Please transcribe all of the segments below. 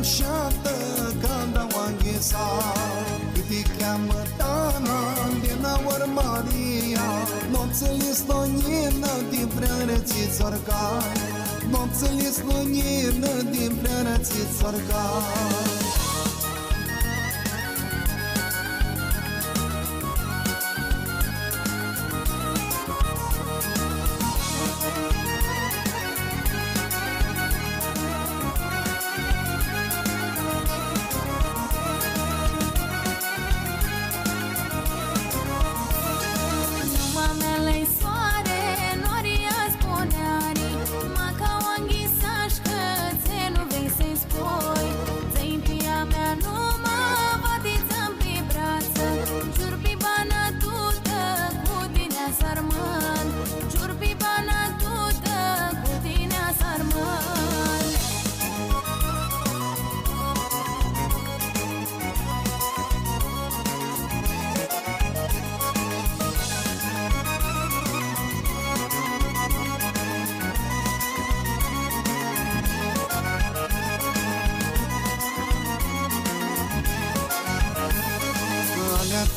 înșată când au înghisat. Câte cheamă Tana din Aur Maria, nopțele slonină din prea rățiți orcai, nopțele slonină din prea rățiți orcai.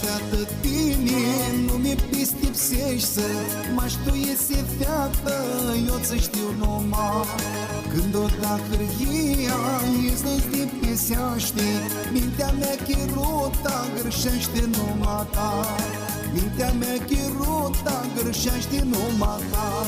Feată tine, nu mi pistipsești să mă ștuiese feată, eu ți știu numai. Când o da hârghia, îți dipiseaște, mintea mea chiruta greșește numai ta, mintea mea chiruta greșește numai ta.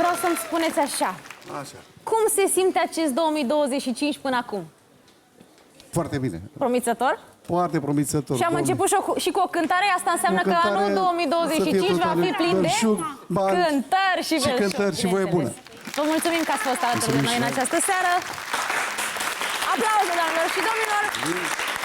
Vreau să-mi spuneți așa. Cum se simte acest 2025 până acum? Foarte bine. Promițător? Foarte promițător. Și am început și cu o cântare, asta înseamnă că anul 2025 va fi plin de cântări și belșug. Și cântări și voie bună. Vă mulțumim că ați fost alături de noi în această seară. Aplauze, doamnelor și domnilor!